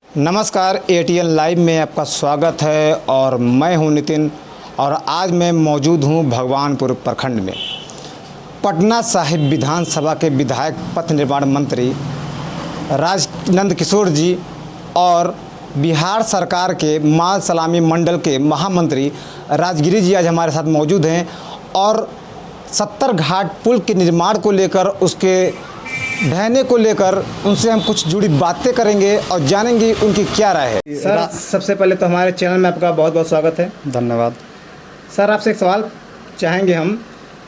नमस्कार, ATN live में आपका स्वागत है और मैं हूं नितिन। और आज मैं मौजूद हूं भगवानपुर प्रखंड में। पटना साहिब विधानसभा के विधायक पथ निर्माण मंत्री राजनंद किशोर जी और बिहार सरकार के माल सलामी मंडल के महामंत्री राजगिरी जी आज हमारे साथ मौजूद हैं और 70 घाट पुल के निर्माण को लेकर, उसके ढहने को लेकर उनसे हम कुछ जुड़ी बातें करेंगे और जानेंगे उनकी क्या राय है। सर, सबसे पहले तो हमारे चैनल में आपका बहुत बहुत स्वागत है। धन्यवाद। सर, आपसे एक सवाल चाहेंगे हम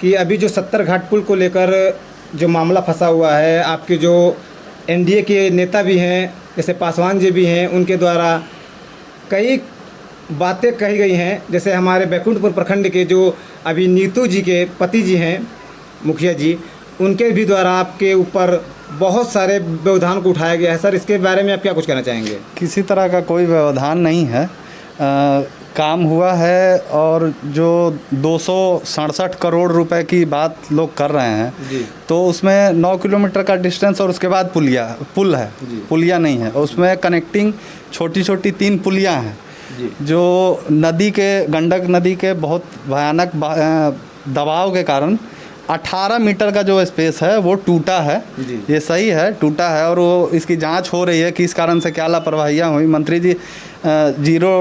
कि अभी जो 70 घाट पुल को लेकर जो मामला फंसा हुआ है, आपके जो एनडीए के नेता भी हैं जैसे पासवान जी भी हैं, उनके द्वारा कई बातें कही गई हैं। जैसे हमारे बैकुंठपुर प्रखंड के जो अभी नीतू जी के पति जी हैं, मुखिया जी, उनके भी द्वारा आपके ऊपर बहुत सारे व्यवधान को उठाया गया है। सर, इसके बारे में आप क्या कुछ कहना चाहेंगे? किसी तरह का कोई व्यवधान नहीं है। काम हुआ है और जो 267 करोड़ रुपए की बात लोग कर रहे हैं जी। तो उसमें 9 किलोमीटर का डिस्टेंस और उसके बाद पुल है, पुलिया नहीं है। उसमें कनेक्टिंग छोटी छोटी 3 पुलियाँ हैं जो नदी के, गंडक नदी के बहुत भयानक दबाव के कारण 18 मीटर का जो स्पेस है वो टूटा है। ये सही है, टूटा है और वो इसकी जांच हो रही है कि इस कारण से क्या लापरवाहियाँ हुई। मंत्री जी जीरो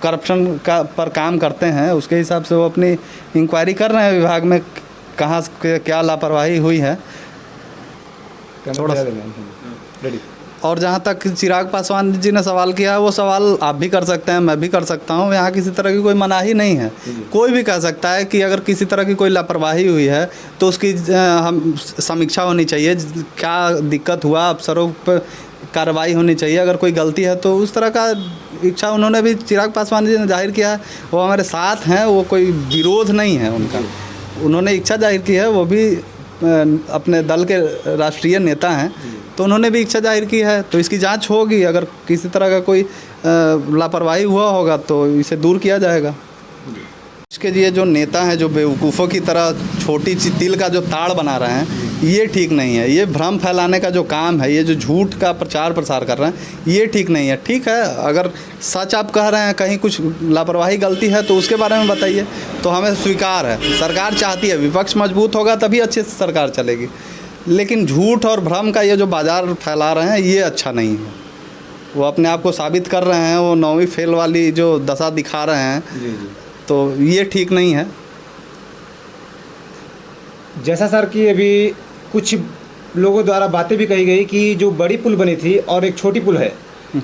करप्शन का पर काम करते हैं, उसके हिसाब से वो अपनी इंक्वायरी कर रहे हैं विभाग में कहाँ से क्या लापरवाही हुई है। थोड़ा और जहाँ तक चिराग पासवान जी ने सवाल किया है, वो सवाल आप भी कर सकते हैं, मैं भी कर सकता हूँ। यहाँ किसी तरह की कोई मनाही नहीं है। कोई भी कह सकता है कि अगर किसी तरह की कोई लापरवाही हुई है तो उसकी हम समीक्षा होनी चाहिए, क्या दिक्कत हुआ, अफसरों पर कार्रवाई होनी चाहिए। अगर कोई गलती है तो उस तरह का इच्छा उन्होंने भी, चिराग पासवान जी ने जाहिर किया है। वो हमारे साथ हैं, वो कोई विरोध नहीं है उनका। उन्होंने इच्छा जाहिर की है, वो भी अपने दल के राष्ट्रीय नेता हैं, तो उन्होंने भी इच्छा जाहिर की है। तो इसकी जांच होगी। अगर किसी तरह का कोई लापरवाही हुआ होगा तो इसे दूर किया जाएगा। इसके लिए जो नेता हैं, जो बेवकूफ़ों की तरह छोटी सी तिल का जो ताड़ बना रहे हैं, ये ठीक नहीं है। ये भ्रम फैलाने का जो काम है, ये जो झूठ का प्रचार प्रसार कर रहे हैं, ये ठीक नहीं है। ठीक है, अगर सच आप कह रहे हैं, कहीं कुछ लापरवाही गलती है तो उसके बारे में बताइए, तो हमें स्वीकार है। सरकार चाहती है विपक्ष मजबूत होगा तभी अच्छे से सरकार चलेगी। लेकिन झूठ और भ्रम का ये जो बाजार फैला रहे हैं, ये अच्छा नहीं है। वो अपने आप को साबित कर रहे हैं, वो 9वीं फेल वाली जो दशा दिखा रहे हैं। जी। तो ये ठीक नहीं है। जैसा सर कि अभी कुछ लोगों द्वारा बातें भी कही गई कि जो बड़ी पुल बनी थी और एक छोटी पुल है,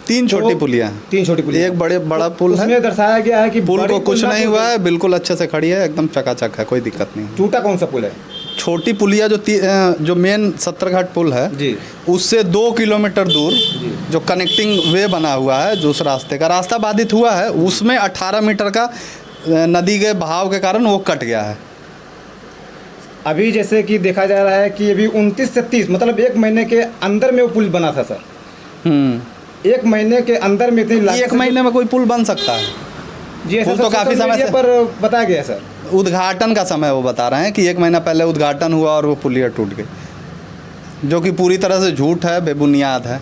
3 छोटी पुलियाँ हैं। 3 छोटी पुलियाँ, एक बड़ा पुल है। उसमें दर्शाया गया है कि पुल को कुछ नहीं हुआ है, बिल्कुल अच्छे से खड़ी है, एकदम चकाचक है, कोई दिक्कत नहीं। टूटा कौन सा पुल है? छोटी पुलिया जो मेन 70 घाट पुल है जी, उससे 2 किलोमीटर दूर जो कनेक्टिंग वे बना हुआ है, जो उस रास्ता बाधित हुआ है, उसमें 18 मीटर का नदी के बहाव के कारण वो कट गया है। अभी जैसे कि देखा जा रहा है कि अभी 29 से 30 मतलब 1 महीने के अंदर में वो पुल बना था सर। 1 महीने के अंदर में इतनी 1 महीने में कोई पुल बन सकता है? जी, ऐसा तो काफ़ी समय से पर बताया गया सर। उद्घाटन का समय वो बता रहे हैं कि 1 महीना पहले उद्घाटन हुआ और वो पुलिया टूट गई, जो कि पूरी तरह से झूठ है, बेबुनियाद है।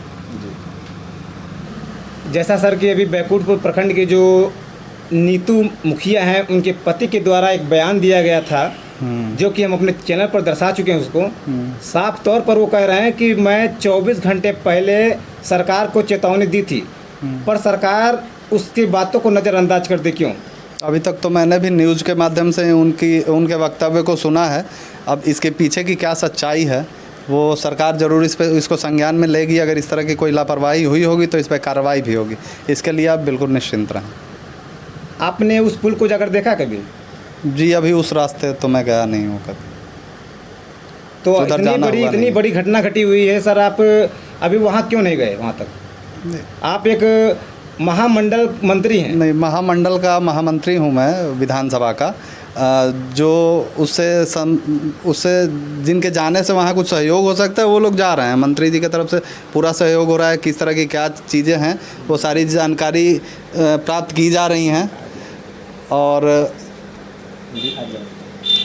जैसा सर कि अभी बैकुंठपुर प्रखंड के जो नीतू मुखिया हैं, उनके पति के द्वारा एक बयान दिया गया था, जो कि हम अपने चैनल पर दर्शा चुके हैं उसको। साफ तौर पर वो कह रहे हैं कि मैं 24 घंटे पहले सरकार को चेतावनी दी थी, पर सरकार उसकी बातों को नज़रअंदाज कर दे। क्यों? अभी तक तो मैंने भी न्यूज़ के माध्यम से उनके वक्तव्य को सुना है। अब इसके पीछे की क्या सच्चाई है वो सरकार ज़रूर इसको संज्ञान में लेगी। अगर इस तरह की कोई लापरवाही हुई होगी तो इस पर कार्रवाई भी होगी। इसके लिए आप बिल्कुल निश्चिंत रहें। आपने उस पुल को जाकर देखा कभी? जी, अभी उस रास्ते तो मैं गया नहीं हूँ कभी। तो इतनी बड़ी घटना घटी हुई है सर, आप अभी वहाँ क्यों नहीं गए? वहाँ तक आप एक महामंडल मंत्री हैं। नहीं, महामंडल का महामंत्री हूँ मैं, विधानसभा का। जो उससे जिनके जाने से वहाँ कुछ सहयोग हो सकता है वो लोग जा रहे हैं। मंत्री जी की तरफ से पूरा सहयोग हो रहा है। किस तरह की क्या चीज़ें हैं वो सारी जानकारी प्राप्त की जा रही हैं। और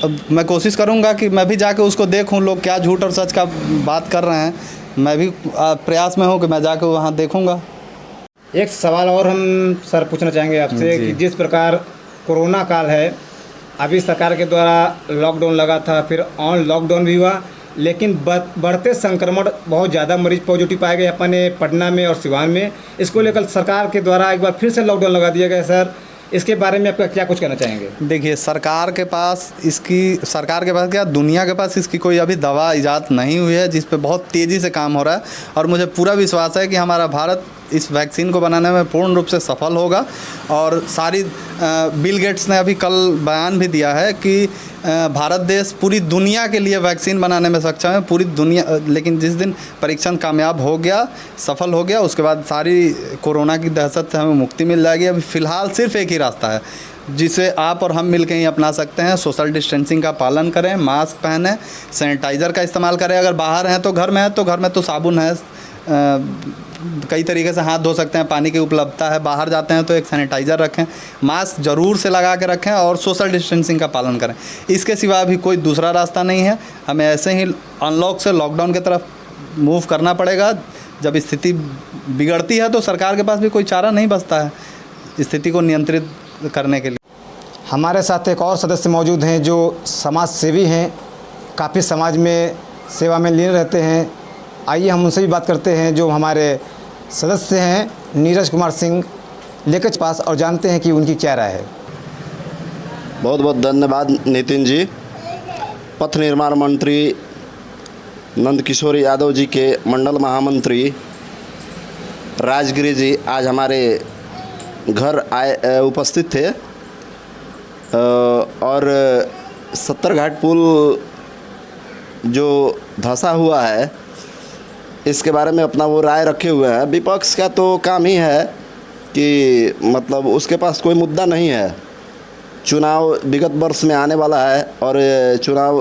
अब मैं कोशिश करूँगा कि मैं भी जाके उसको देखूँ, लोग क्या झूठ और सच का बात कर रहे हैं। मैं भी प्रयास में हूँ कि मैं जाकर वहाँ देखूँगा। एक सवाल और हम सर पूछना चाहेंगे आपसे जी। कि जिस प्रकार कोरोना काल है, अभी सरकार के द्वारा लॉकडाउन लगा था, फिर ऑन लॉकडाउन भी हुआ, लेकिन बढ़ते संक्रमण बहुत ज़्यादा मरीज पॉजिटिव पाए गए अपने पटना में और सिवान में। इसको लेकर सरकार के द्वारा एक बार फिर से लॉकडाउन लगा दिया गया सर, इसके बारे में आपका क्या कुछ कहना चाहेंगे? देखिए, सरकार के पास क्या, दुनिया के पास इसकी कोई अभी दवा इजाद नहीं हुई है, जिस पे बहुत तेज़ी से काम हो रहा है। और मुझे पूरा विश्वास है कि हमारा भारत इस वैक्सीन को बनाने में पूर्ण रूप से सफल होगा। और सारी बिल गेट्स ने अभी कल बयान भी दिया है कि भारत देश पूरी दुनिया के लिए वैक्सीन बनाने में सक्षम है, पूरी दुनिया। लेकिन जिस दिन परीक्षण कामयाब हो गया, सफल हो गया, उसके बाद सारी कोरोना की दहशत से हमें मुक्ति मिल जाएगी। अभी फ़िलहाल सिर्फ एक ही रास्ता है जिसे आप और हम मिलकर ही अपना सकते हैं। सोशल डिस्टेंसिंग का पालन करें, मास्क पहनें, सैनिटाइज़र का इस्तेमाल करें। अगर बाहर हैं तो घर में है तो घर में तो साबुन है, कई तरीके से हाथ धो सकते हैं, पानी की उपलब्धता है। बाहर जाते हैं तो एक सैनिटाइज़र रखें, मास्क ज़रूर से लगा के रखें और सोशल डिस्टेंसिंग का पालन करें। इसके सिवा भी कोई दूसरा रास्ता नहीं है। हमें ऐसे ही अनलॉक से लॉकडाउन की तरफ मूव करना पड़ेगा। जब स्थिति बिगड़ती है तो सरकार के पास भी कोई चारा नहीं बचता है स्थिति को नियंत्रित करने के लिए। हमारे साथ एक और सदस्य मौजूद हैं जो समाज सेवी हैं, काफ़ी समाज में सेवा में लीन रहते हैं। आइए हम उनसे भी बात करते हैं जो हमारे सदस्य हैं नीरज कुमार सिंह लेकर पास, और जानते हैं कि उनकी क्या राय है। बहुत बहुत धन्यवाद नितिन जी। पथ निर्माण मंत्री नंद किशोर यादव जी के मंडल महामंत्री राजगिरी जी आज हमारे घर आए उपस्थित थे और 70 घाट पुल जो धंसा हुआ है इसके बारे में अपना वो राय रखे हुए हैं। विपक्ष का तो काम ही है कि मतलब उसके पास कोई मुद्दा नहीं है। चुनाव विगत वर्ष में आने वाला है और चुनाव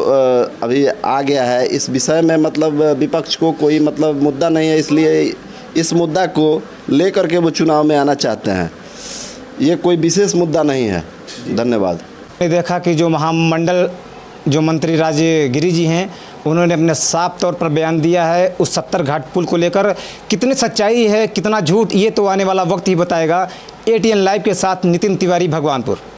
अभी आ गया है। इस विषय में मतलब विपक्ष को कोई मतलब मुद्दा नहीं है, इसलिए इस मुद्दा को लेकर के वो चुनाव में आना चाहते हैं। ये कोई विशेष मुद्दा नहीं है। धन्यवाद। देखा कि जो महामंडल जो मंत्री राजगिरी जी हैं, उन्होंने अपने साफ तौर पर बयान दिया है उस 70 घाट पुल को लेकर। कितनी सच्चाई है, कितना झूठ, ये तो आने वाला वक्त ही बताएगा। ATN लाइव के साथ नितिन तिवारी, भगवानपुर।